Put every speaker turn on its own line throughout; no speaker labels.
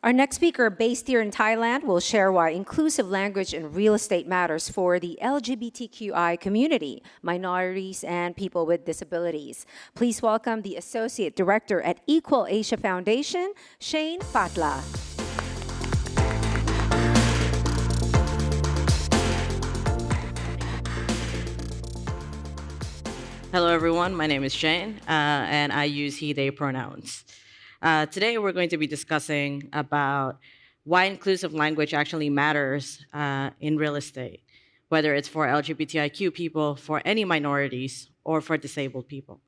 Our next speaker, based here in Thailand, will share why inclusive language in real estate matters for the LGBTQI community, minorities, and people with disabilities. Please welcome the Associate Director at Equal Asia Foundation, Shane Bhatla.
Hello, everyone. My name is Shane, and I use he, they pronouns. Today, we're going to be discussing about why inclusive language actually matters in real estate, whether it's for LGBTIQ people, for any minorities, or for disabled people.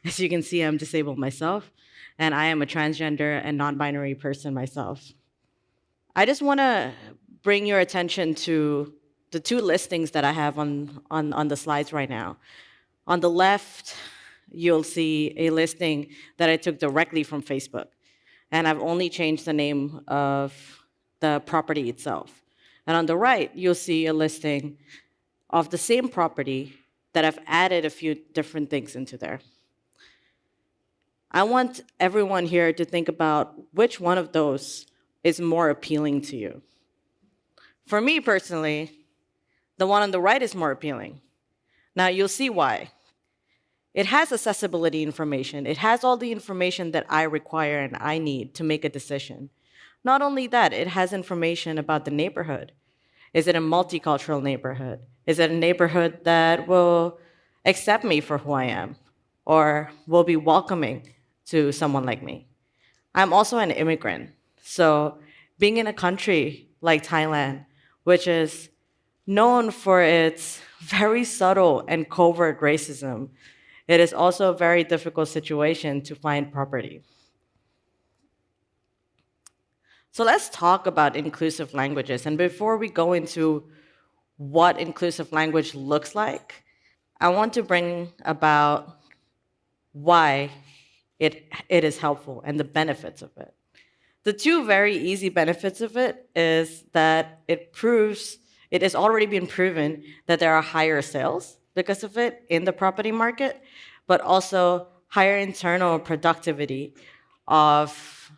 As you can see, I'm disabled myself, and I am a transgender and non-binary person myself. I just want to bring your attention to the two listings that I have on the slides right now. On the left, you'll see a listing that I took directly from Facebook. And I've only changed the name of the property itself. And on the right, you'll see a listing of the same property that I've added a few different things into there. I want everyone here to think about which one of those is more appealing to you. For me personally, the one on the right is more appealing. Now, you'll see why. It has accessibility information. It has all the information that I require and I need to make a decision. Not only that, it has information about the neighborhood. Is it a multicultural neighborhood? Is it a neighborhood that will accept me for who I am or will be welcoming to someone like me? I'm also an immigrant. So being in a country like Thailand, which is known for its very subtle and covert racism, it is also a very difficult situation to find property. So let's talk about inclusive languages. And before we go into what inclusive language looks like, I want to bring about why it is helpful and the benefits of it. The two very easy benefits of it is that it has already been proven that there are higher sales because of it in the property market, but also higher internal productivity of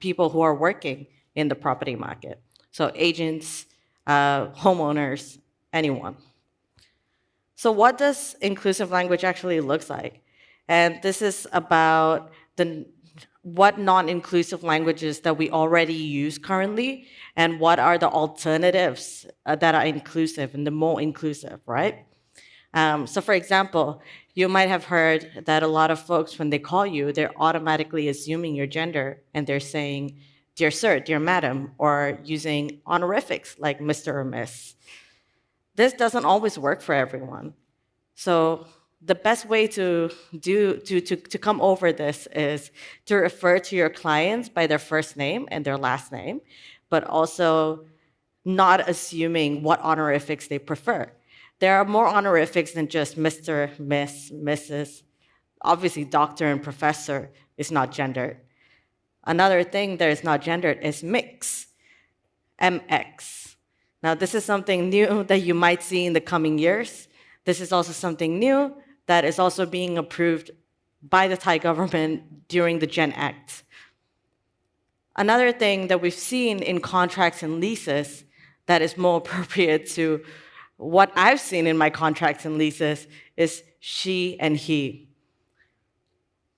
people who are working in the property market. So agents, homeowners, anyone. So what does inclusive language actually look like? And this is about what non-inclusive languages that we already use currently, and what are the alternatives that are inclusive and the more inclusive, right? So for example, you might have heard that a lot of folks, when they call you, they're automatically assuming your gender, and they're saying, dear sir, dear madam, or using honorifics like Mr. or Miss. This doesn't always work for everyone. So the best way to come over this is to refer to your clients by their first name and their last name, but also not assuming what honorifics they prefer. There are more honorifics than just Mr., Miss, Mrs. Obviously, doctor and professor is not gendered. Another thing that is not gendered is mix, MX. Now, this is something new that you might see in the coming years. This is also something new that is also being approved by the Thai government during the Gen Act. Another thing that we've seen in contracts and leases that is more appropriate to what I've seen in my contracts and leases is she and he.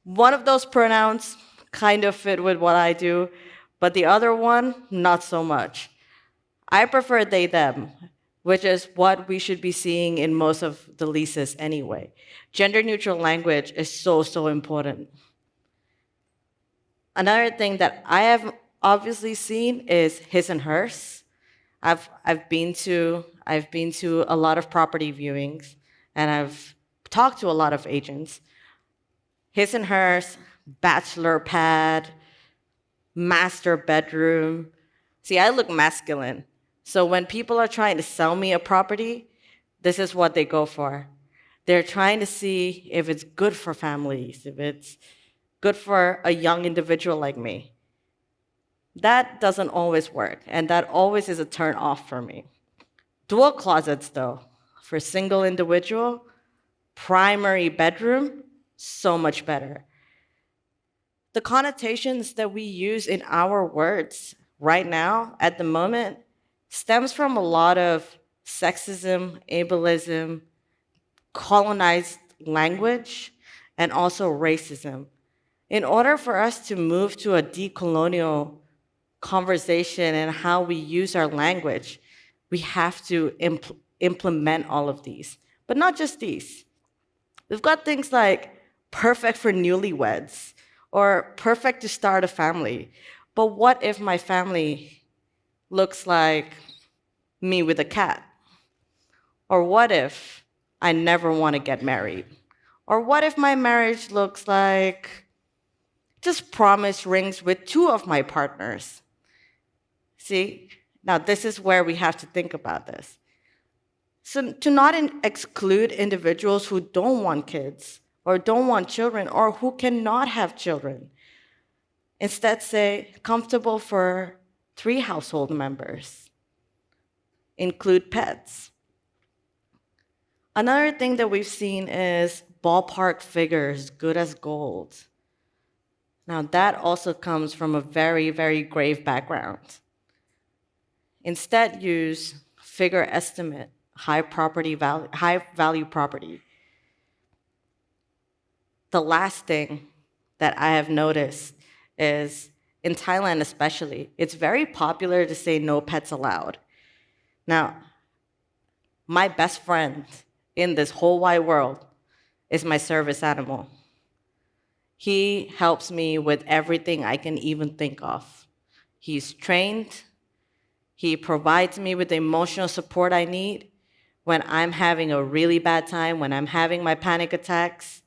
One of those pronouns kind of fit with what I do, but the other one, not so much. I prefer they, them, which is what we should be seeing in most of the leases anyway. Gender-neutral language is so important. Another thing that I have obviously seen is his and hers. I've been to a lot of property viewings, and I've talked to a lot of agents. His and hers, bachelor pad, master bedroom. See, I look masculine. So when people are trying to sell me a property, this is what they go for. They're trying to see if it's good for families, if it's good for a young individual like me. That doesn't always work, and that always is a turn off for me. Dual closets, though, for single individual, primary bedroom, so much better. the connotations that we use in our words right now, at the moment, stems from a lot of sexism, ableism, colonized language, and also racism. In order for us to move to a decolonial conversation and how we use our language, we have to implement all of these. But not just these. We've got things like perfect for newlyweds or perfect to start a family. But what if my family looks like me with a cat? Or what if I never want to get married? Or what if my marriage looks like just promise rings with two of my partners? See, now this is where we have to think about this. So to not exclude individuals who don't want kids or don't want children or who cannot have children. Instead say comfortable for 3 household members. Include pets. Another thing that we've seen is ballpark figures, good as gold. Now that also comes from a very, very grave background. Instead use figure estimate, high value property. The last thing that I have noticed is, in Thailand especially, it's very popular to say no pets allowed. Now, my best friend in this whole wide world is my service animal. He helps me with everything I can even think of. He's trained. He provides me with the emotional support I need when I'm having a really bad time, when I'm having my panic attacks.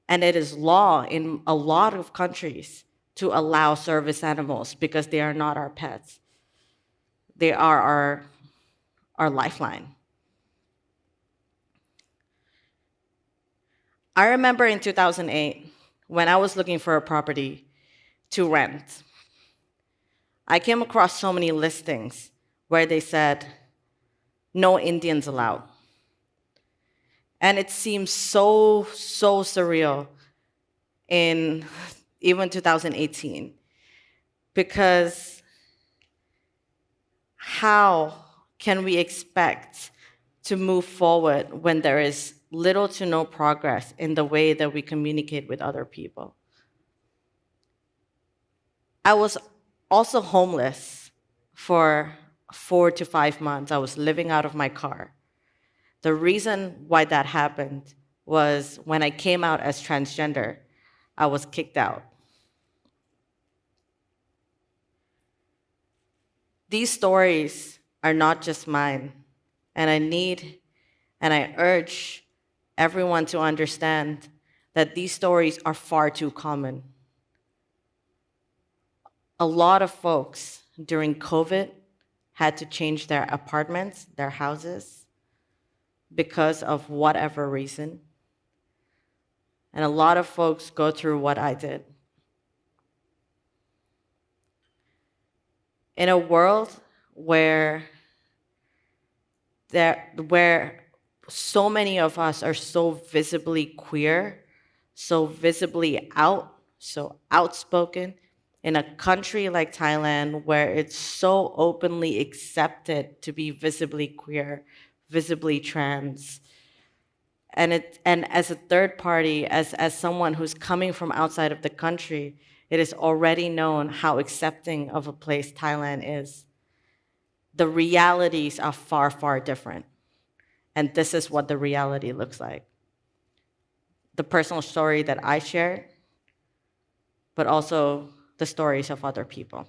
And it is law in a lot of countries to allow service animals because they are not our pets. They are our lifeline. I remember in 2008, when I was looking for a property to rent, I came across so many listings where they said, no Indians allowed. And it seems so surreal in even 2018, because how can we expect to move forward when there is little to no progress in the way that we communicate with other people? I was also homeless for 4 to 5 months. I was living out of my car. The reason why that happened was when I came out as transgender, I was kicked out. These stories are not just mine, and I urge everyone to understand that these stories are far too common. A lot of folks during COVID had to change their apartments, their houses, because of whatever reason. And a lot of folks go through what I did. In a world where so many of us are so visibly queer, so visibly so outspoken, in a country like Thailand where it's so openly accepted to be visibly queer, visibly trans, and as a third party, as someone who's coming from outside of the country, it is already known how accepting of a place Thailand is. The realities are far different. And this is what the reality looks like. The personal story that I shared, but also the stories of other people.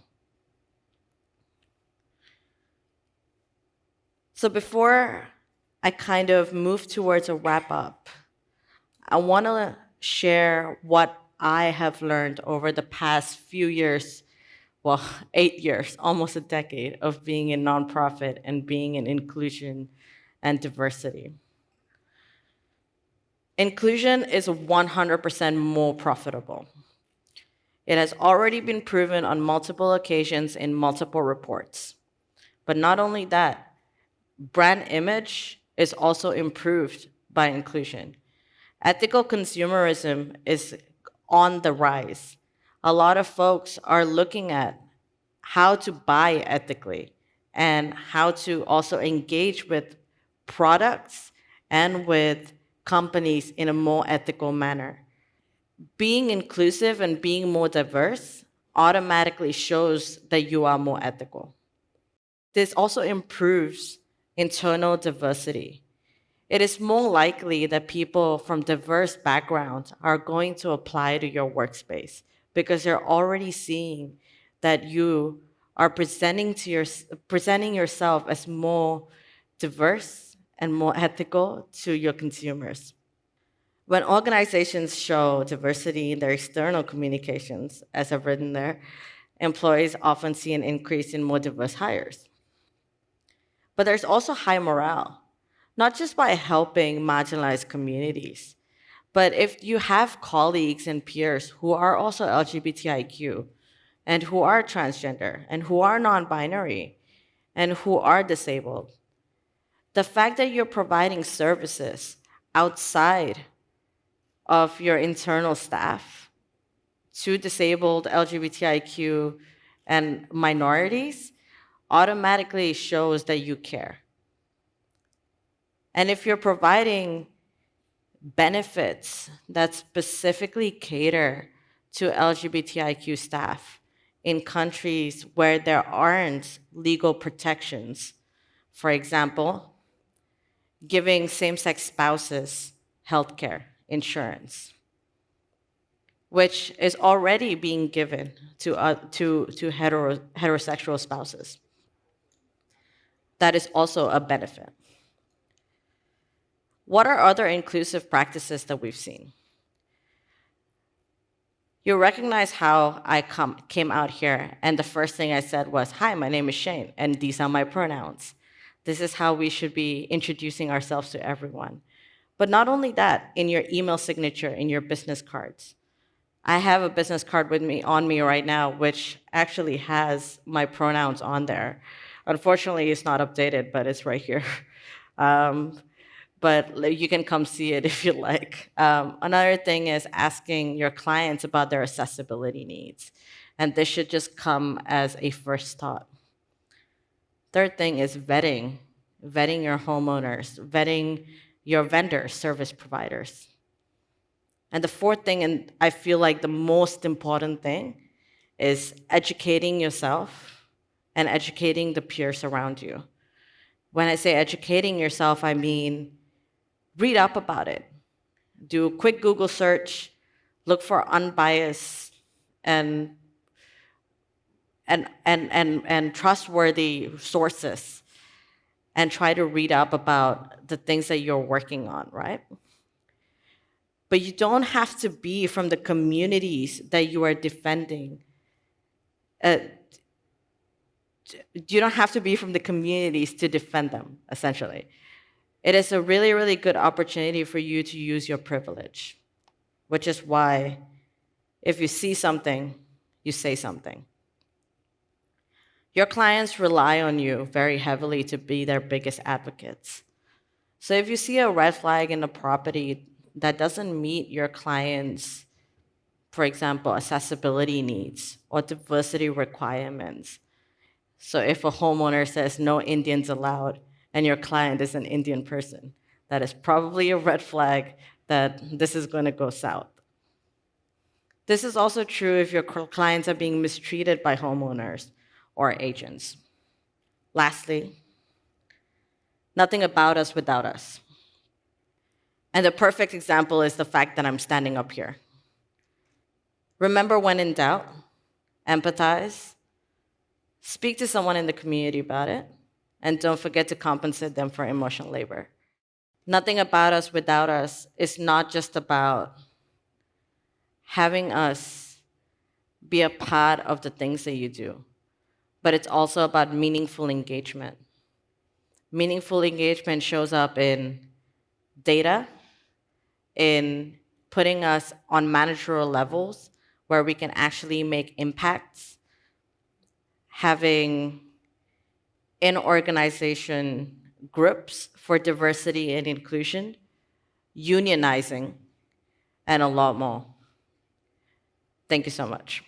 So before I kind of move towards a wrap up, I want to share what I have learned over the past few years, well, 8 years, almost a decade of being in nonprofit and being in inclusion and diversity. Inclusion is 100% more profitable. It has already been proven on multiple occasions in multiple reports. But not only that, brand image is also improved by inclusion. Ethical consumerism is on the rise. A lot of folks are looking at how to buy ethically and how to also engage with products and with companies in a more ethical manner. Being inclusive and being more diverse automatically shows that you are more ethical. This also improves internal diversity. It is more likely that people from diverse backgrounds are going to apply to your workspace because they're already seeing that you are presenting yourself as more diverse and more ethical to your consumers. When organizations show diversity in their external communications, as I've written there, employees often see an increase in more diverse hires. But there's also high morale, not just by helping marginalized communities, but if you have colleagues and peers who are also LGBTIQ and who are transgender and who are non binary and who are disabled, the fact that you're providing services outside of your internal staff to disabled LGBTIQ and minorities automatically shows that you care. And if you're providing benefits that specifically cater to LGBTIQ staff in countries where there aren't legal protections, for example, giving same-sex spouses healthcare insurance, which is already being given to heterosexual spouses. That is also a benefit. What are other inclusive practices that we've seen? You recognize how I came out here, and the first thing I said was, "Hi, my name is Shane, and these are my pronouns." This is how we should be introducing ourselves to everyone. But not only that, in your email signature, in your business cards. I have a business card with me on me right now, which actually has my pronouns on there. Unfortunately, it's not updated, but it's right here. But you can come see it if you like. Another thing is asking your clients about their accessibility needs. And this should just come as a first thought. Third thing is vetting your homeowners, vetting your vendors, service providers. And the fourth thing, and I feel like the most important thing, is educating yourself and educating the peers around you. When I say educating yourself, I mean read up about it. Do a quick Google search, look for unbiased and trustworthy sources, and try to read up about the things that you're working on, right? But you don't have to be from the communities that you are defending. You don't have to be from the communities to defend them, essentially. It is a really, really good opportunity for you to use your privilege, which is why if you see something, you say something. Your clients rely on you very heavily to be their biggest advocates. So if you see a red flag in a property that doesn't meet your client's, for example, accessibility needs or diversity requirements, so if a homeowner says no Indians allowed and your client is an Indian person, that is probably a red flag that this is going to go south. This is also true if your clients are being mistreated by homeowners or agents. Lastly, nothing about us without us. And the perfect example is the fact that I'm standing up here. Remember, when in doubt, empathize, speak to someone in the community about it, and don't forget to compensate them for emotional labor. Nothing about us without us is not just about having us be a part of the things that you do, but it's also about meaningful engagement. Meaningful engagement shows up in data, in putting us on managerial levels where we can actually make impacts, having in-organization groups for diversity and inclusion, unionizing, and a lot more. Thank you so much.